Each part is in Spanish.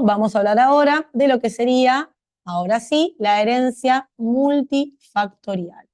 Vamos a hablar ahora de lo que sería, ahora sí, la herencia multifactorial.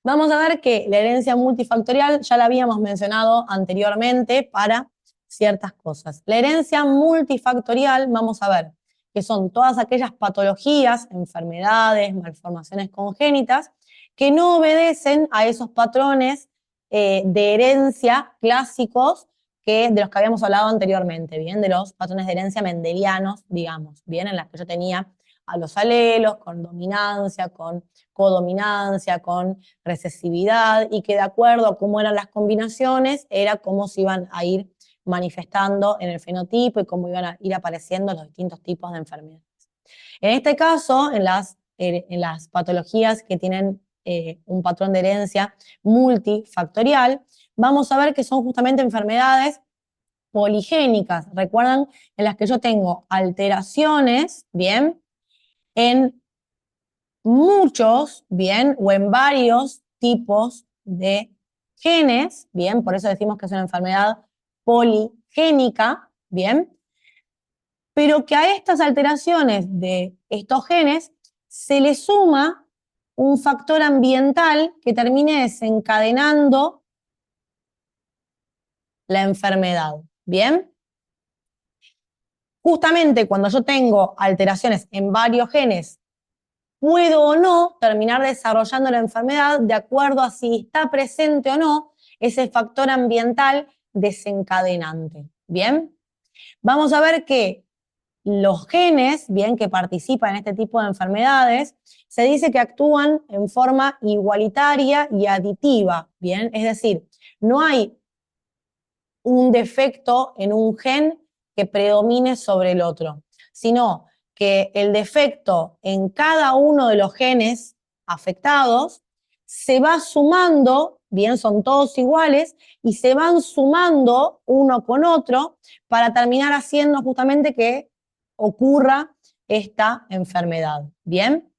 Vamos a ver que la herencia multifactorial ya la habíamos mencionado anteriormente para ciertas cosas. La herencia multifactorial, vamos a ver, que son todas aquellas patologías, enfermedades, malformaciones congénitas que no obedecen a esos patrones de herencia clásicos de los que habíamos hablado anteriormente, ¿bien? De los patrones de herencia mendelianos, digamos, ¿bien? En las que yo tenía a los alelos con dominancia, con codominancia, con recesividad, y que de acuerdo a cómo eran las combinaciones, era cómo se iban a ir manifestando en el fenotipo y cómo iban a ir apareciendo los distintos tipos de enfermedades. En este caso, en las patologías que tienen un patrón de herencia multifactorial, vamos a ver que son justamente enfermedades poligénicas. Recuerdan, en las que yo tengo alteraciones, ¿bien? En muchos, ¿bien? O en varios tipos de genes, ¿bien? Por eso decimos que es una enfermedad poligénica, ¿bien? Pero que a estas alteraciones de estos genes se le suma un factor ambiental que termine desencadenando la enfermedad, ¿bien? Justamente cuando yo tengo alteraciones en varios genes, puedo o no terminar desarrollando la enfermedad de acuerdo a si está presente o no ese factor ambiental desencadenante, ¿bien? Vamos a ver que los genes, bien, que participan en este tipo de enfermedades, se dice que actúan en forma igualitaria y aditiva, bien, es decir, no hay un defecto en un gen que predomine sobre el otro, sino que el defecto en cada uno de los genes afectados se va sumando, bien, son todos iguales, y se van sumando uno con otro para terminar haciendo justamente que ocurra esta enfermedad, ¿bien?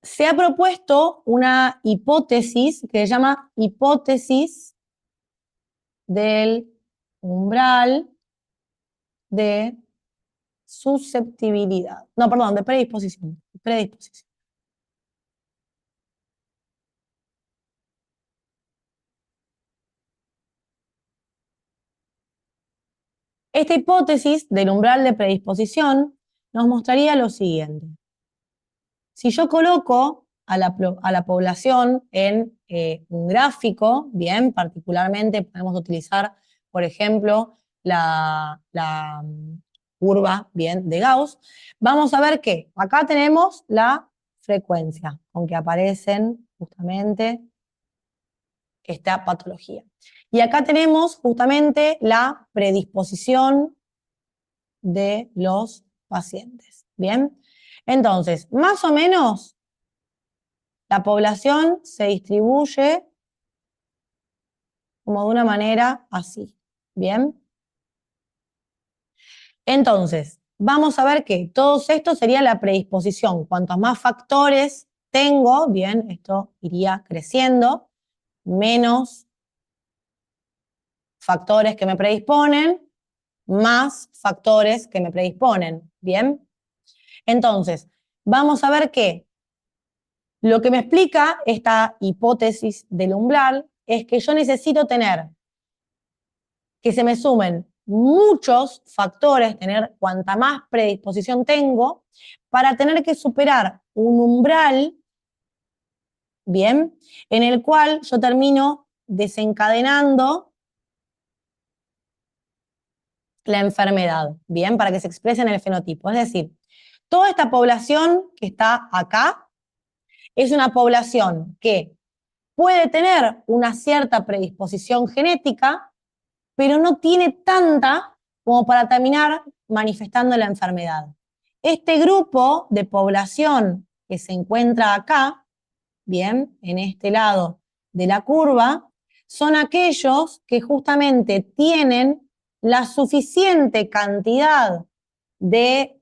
Se ha propuesto una hipótesis que se llama hipótesis del umbral de susceptibilidad. No, perdón, de predisposición. Predisposición. Esta hipótesis del umbral de predisposición nos mostraría lo siguiente. Si yo coloco a la población en un gráfico, bien, particularmente podemos utilizar, por ejemplo, la curva, bien, de Gauss, vamos a ver que acá tenemos la frecuencia con que aparecen justamente esta patología. Y acá tenemos justamente la predisposición de los pacientes, ¿bien? Entonces, más o menos, la población se distribuye como de una manera así, ¿bien? Entonces, vamos a ver que todo esto sería la predisposición. Cuantos más factores tengo, bien, esto iría creciendo, menos factores que me predisponen, más factores que me predisponen, ¿bien? Entonces, vamos a ver que lo que me explica esta hipótesis del umbral es que yo necesito tener que se me sumen muchos factores, tener cuanta más predisposición tengo, para tener que superar un umbral, ¿bien? En el cual yo termino desencadenando la enfermedad, ¿bien? Para que se exprese en el fenotipo. Es decir, toda esta población que está acá es una población que puede tener una cierta predisposición genética, pero no tiene tanta como para terminar manifestando la enfermedad. Este grupo de población que se encuentra acá, bien, en este lado de la curva, son aquellos que justamente tienen la suficiente cantidad de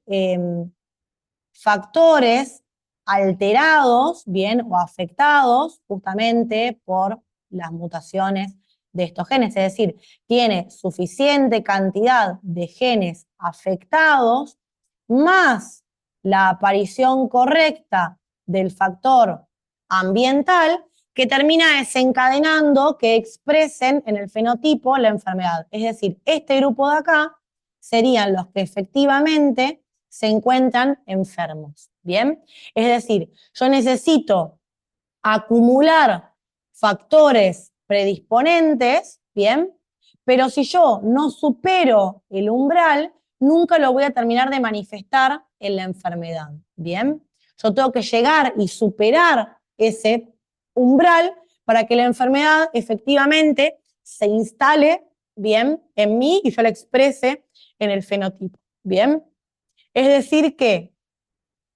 factores alterados, bien, o afectados justamente por las mutaciones de estos genes, es decir, tiene suficiente cantidad de genes afectados más la aparición correcta del factor ambiental que termina desencadenando que expresen en el fenotipo la enfermedad. Es decir, este grupo de acá serían los que efectivamente se encuentran enfermos, ¿bien? Es decir, yo necesito acumular factores predisponentes, ¿bien? Pero si yo no supero el umbral, nunca lo voy a terminar de manifestar en la enfermedad, ¿bien? Yo tengo que llegar y superar ese umbral para que la enfermedad efectivamente se instale, ¿bien?, en mí y yo la exprese en el fenotipo, ¿bien? Es decir que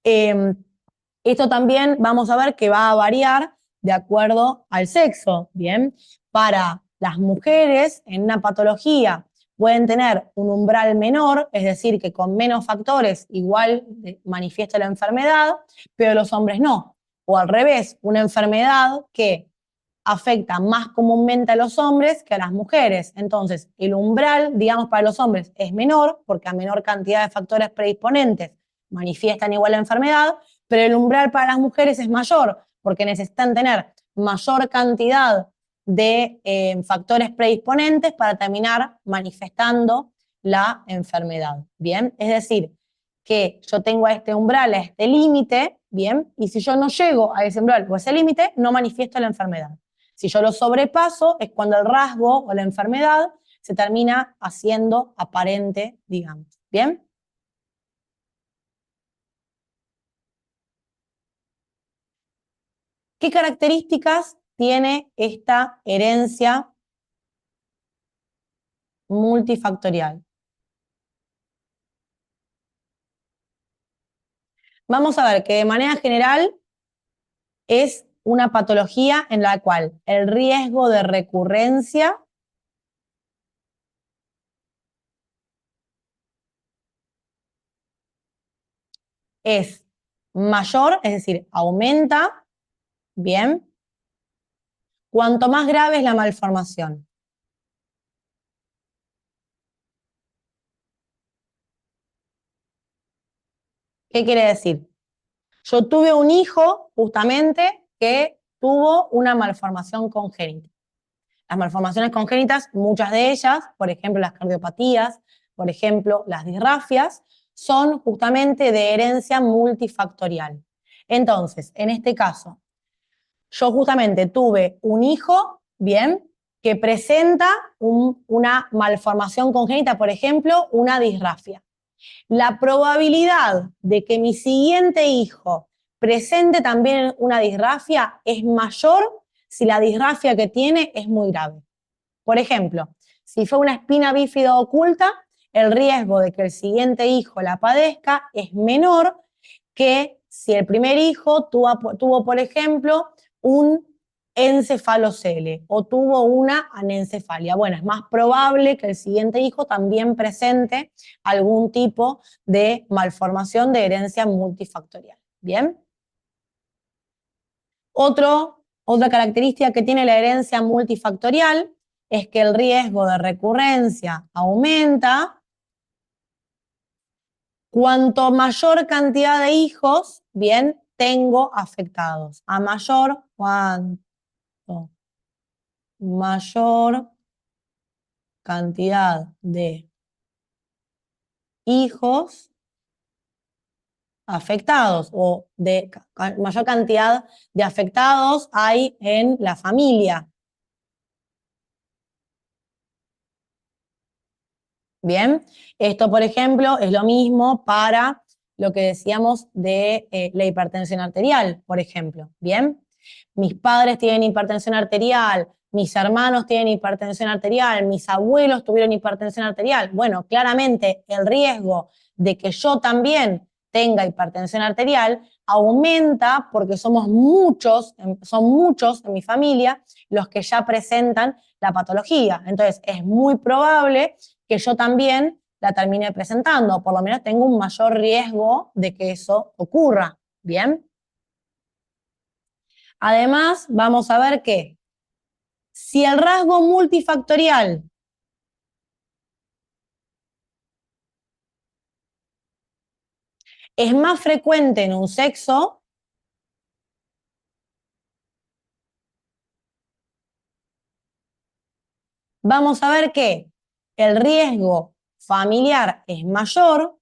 esto también vamos a ver que va a variar de acuerdo al sexo, ¿bien? Para las mujeres en una patología pueden tener un umbral menor, es decir, que con menos factores igual manifiesta la enfermedad, pero los hombres no. O al revés, una enfermedad que afecta más comúnmente a los hombres que a las mujeres. Entonces, el umbral, digamos, para los hombres es menor, porque a menor cantidad de factores predisponentes manifiestan igual la enfermedad, pero el umbral para las mujeres es mayor, porque necesitan tener mayor cantidad de factores predisponentes para terminar manifestando la enfermedad, ¿bien? Es decir, que yo tengo a este umbral, a este límite, ¿bien? Y si yo no llego a ese umbral o a ese límite, no manifiesto la enfermedad. Si yo lo sobrepaso, es cuando el rasgo o la enfermedad se termina haciendo aparente, digamos, ¿bien? ¿Qué características tiene esta herencia multifactorial? Vamos a ver que de manera general es una patología en la cual el riesgo de recurrencia es mayor, es decir, aumenta, ¿bien? Cuanto más grave es la malformación. ¿Qué quiere decir? Yo tuve un hijo justamente que tuvo una malformación congénita. Las malformaciones congénitas, muchas de ellas, por ejemplo las cardiopatías, por ejemplo las disrafias, son justamente de herencia multifactorial. Entonces, en este caso, yo justamente tuve un hijo, bien, que presenta una malformación congénita, por ejemplo, una disrafia. La probabilidad de que mi siguiente hijo presente también una disrafia es mayor si la disrafia que tiene es muy grave. Por ejemplo, si fue una espina bífida oculta, el riesgo de que el siguiente hijo la padezca es menor que si el primer hijo tuvo por ejemplo, un encefalocele o tuvo una anencefalia. Bueno, es más probable que el siguiente hijo también presente algún tipo de malformación de herencia multifactorial. ¿Bien? Otra característica que tiene la herencia multifactorial es que el riesgo de recurrencia aumenta cuanto mayor cantidad de hijos, bien, tengo afectados. A cuanto mayor cantidad de hijos afectados o de mayor cantidad de afectados hay en la familia. Bien, esto por ejemplo es lo mismo para lo que decíamos de la hipertensión arterial, por ejemplo. Bien, mis padres tienen hipertensión arterial, mis hermanos tienen hipertensión arterial, mis abuelos tuvieron hipertensión arterial. Bueno, claramente el riesgo de que yo también tenga hipertensión arterial aumenta porque son muchos en mi familia los que ya presentan la patología. Entonces es muy probable que yo también la termine presentando, o por lo menos tengo un mayor riesgo de que eso ocurra, ¿bien? Además, vamos a ver que si el rasgo multifactorial es más frecuente en un sexo, vamos a ver que el riesgo familiar es mayor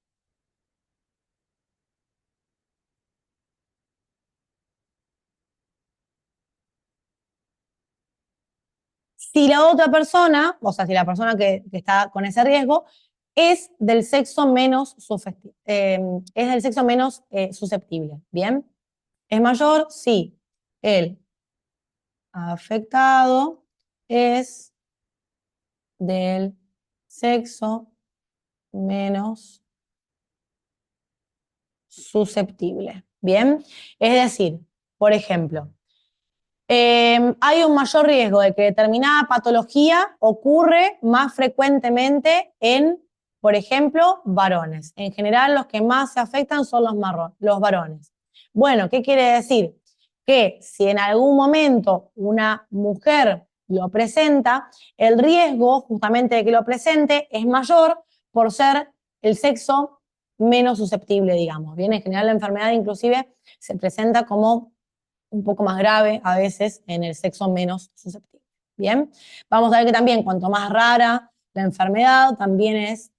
si la otra persona, o sea, si la persona que está con ese riesgo es del sexo menos, susceptible, ¿bien? ¿Es mayor? Sí. El afectado es del sexo menos susceptible, ¿bien? Es decir, por ejemplo, hay un mayor riesgo de que determinada patología ocurre más frecuentemente en, por ejemplo, varones. En general, los que más se afectan son los varones. Bueno, ¿qué quiere decir? Que si en algún momento una mujer lo presenta, el riesgo justamente de que lo presente es mayor por ser el sexo menos susceptible, digamos. Bien, en general la enfermedad inclusive se presenta como un poco más grave a veces en el sexo menos susceptible. Bien, vamos a ver que también cuanto más rara la enfermedad, también es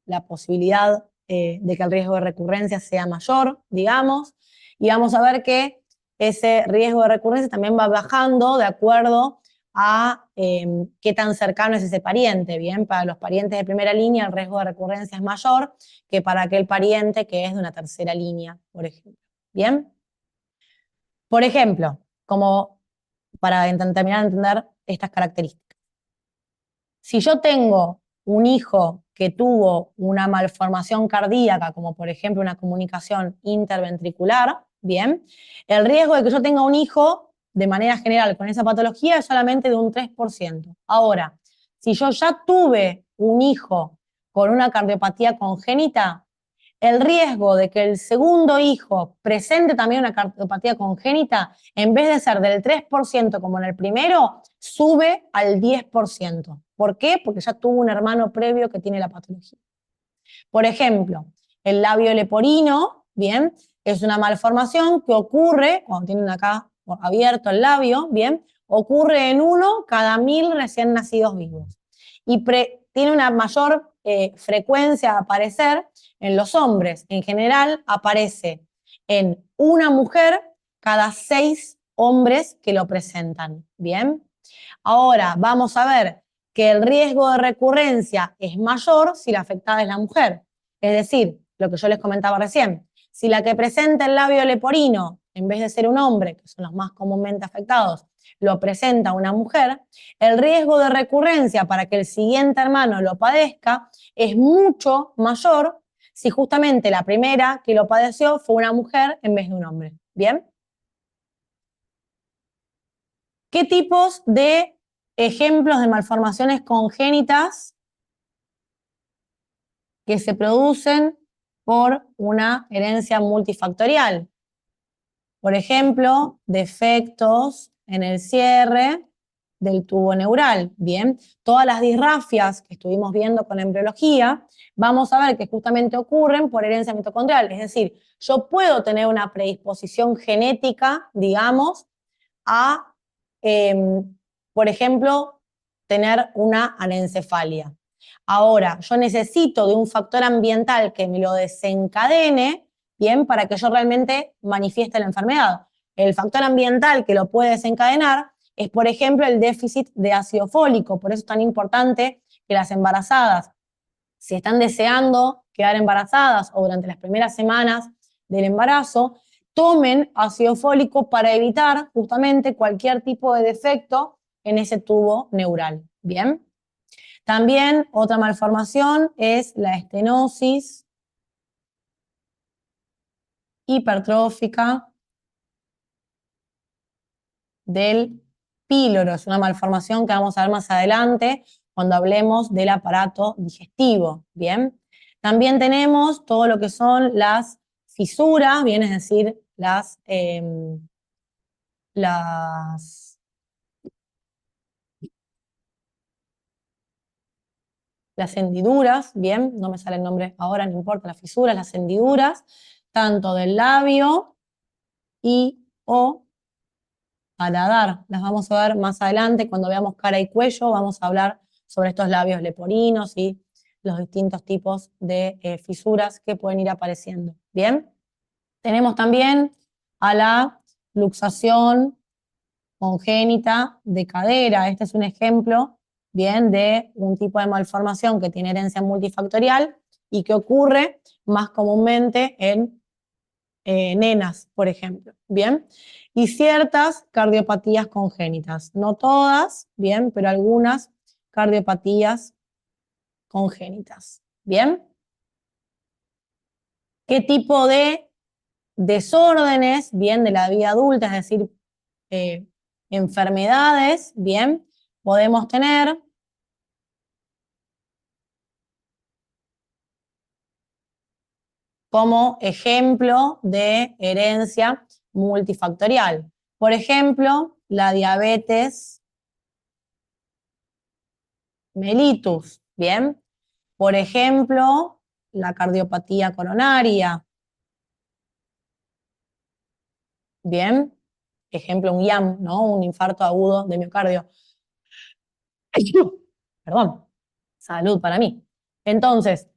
la posibilidad de que el riesgo de recurrencia sea mayor, digamos, y vamos a ver que ese riesgo de recurrencia también va bajando de acuerdo a qué tan cercano es ese pariente. Bien, para los parientes de primera línea el riesgo de recurrencia es mayor que para aquel pariente que es de una tercera línea, por ejemplo. Bien. Por ejemplo, como para terminar de entender estas características. Si yo tengo un hijo que tuvo una malformación cardíaca, como por ejemplo una comunicación interventricular, bien, el riesgo de que yo tenga un hijo de manera general con esa patología es solamente de un 3%. Ahora, si yo ya tuve un hijo con una cardiopatía congénita, el riesgo de que el segundo hijo presente también una cardiopatía congénita, en vez de ser del 3% como en el primero, sube al 10%. ¿Por qué? Porque ya tuvo un hermano previo que tiene la patología. Por ejemplo, el labio leporino, bien, es una malformación que ocurre, cuando tienen acá abierto el labio, bien, ocurre en 1 cada 1000 recién nacidos vivos. Y tiene una mayor frecuencia de aparecer en los hombres. En general, aparece en una mujer cada 6 hombres que lo presentan, ¿bien? Ahora, vamos a ver que el riesgo de recurrencia es mayor si la afectada es la mujer. Es decir, lo que yo les comentaba recién, si la que presenta el labio leporino, en vez de ser un hombre, que son los más comúnmente afectados, lo presenta una mujer, el riesgo de recurrencia para que el siguiente hermano lo padezca es mucho mayor si justamente la primera que lo padeció fue una mujer en vez de un hombre. ¿Bien? ¿Qué tipos de ejemplos de malformaciones congénitas que se producen por una herencia multifactorial? Por ejemplo, defectos en el cierre del tubo neural. Bien, todas las disrafias que estuvimos viendo con la embriología, vamos a ver que justamente ocurren por herencia mitocondrial. Es decir, yo puedo tener una predisposición genética, digamos, a, por ejemplo, tener una anencefalia. Ahora, yo necesito de un factor ambiental que me lo desencadene, bien, para que yo realmente manifieste la enfermedad. El factor ambiental que lo puede desencadenar es, por ejemplo, el déficit de ácido fólico. Por eso es tan importante que las embarazadas, si están deseando quedar embarazadas o durante las primeras semanas del embarazo, tomen ácido fólico para evitar justamente cualquier tipo de defecto en ese tubo neural. Bien. También otra malformación es la estenosis hipertrófica del píloro. Es una malformación que vamos a ver más adelante cuando hablemos del aparato digestivo, ¿bien? También tenemos todo lo que son las fisuras, bien, es decir, las hendiduras, bien, no me sale el nombre ahora, no importa, las fisuras, las hendiduras, tanto del labio y o paladar. Las vamos a ver más adelante, cuando veamos cara y cuello, vamos a hablar sobre estos labios leporinos y los distintos tipos de fisuras que pueden ir apareciendo, ¿bien? Tenemos también a la luxación congénita de cadera. Este es un ejemplo, bien, de un tipo de malformación que tiene herencia multifactorial y que ocurre más comúnmente en nenas, por ejemplo, bien. Y ciertas cardiopatías congénitas, no todas, bien, pero algunas cardiopatías congénitas, bien. ¿Qué tipo de desórdenes, bien, de la vida adulta, es decir, enfermedades, bien, podemos tener? Como ejemplo de herencia multifactorial. Por ejemplo, la diabetes mellitus, ¿bien? Por ejemplo, la cardiopatía coronaria, ¿bien? Ejemplo, un IAM, ¿no? Un infarto agudo de miocardio. Perdón, salud para mí. Entonces,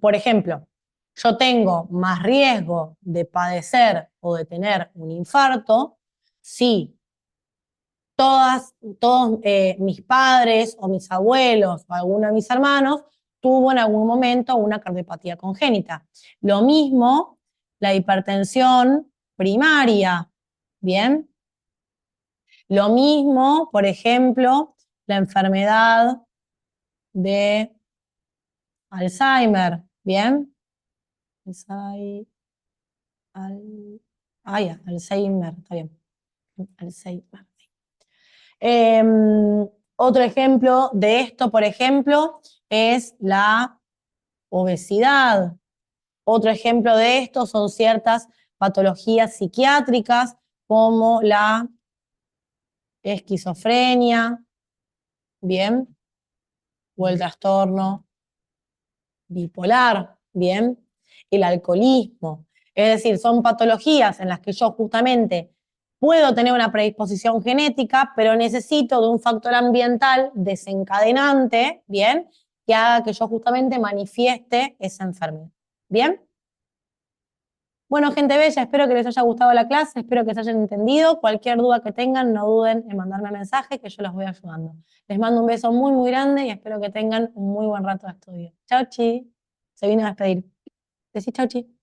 por ejemplo, yo tengo más riesgo de padecer o de tener un infarto si todos mis padres o mis abuelos o alguno de mis hermanos tuvo en algún momento una cardiopatía congénita. Lo mismo la hipertensión primaria, ¿bien? Lo mismo, por ejemplo, la enfermedad de Alzheimer, ¿bien? Alzheimer, está bien. Alzheimer. Otro ejemplo de esto, por ejemplo, es la obesidad. Otro ejemplo de esto son ciertas patologías psiquiátricas como la esquizofrenia, ¿bien? O el trastorno bipolar, ¿bien? El alcoholismo. Es decir, son patologías en las que yo justamente puedo tener una predisposición genética, pero necesito de un factor ambiental desencadenante, ¿bien? Que haga que yo justamente manifieste esa enfermedad. ¿Bien? Bueno, gente bella, espero que les haya gustado la clase, espero que se hayan entendido. Cualquier duda que tengan, no duden en mandarme mensaje, que yo los voy ayudando. Les mando un beso muy, muy grande y espero que tengan un muy buen rato de estudio. Chau, chi. Se vino a despedir. Decí chau, chi.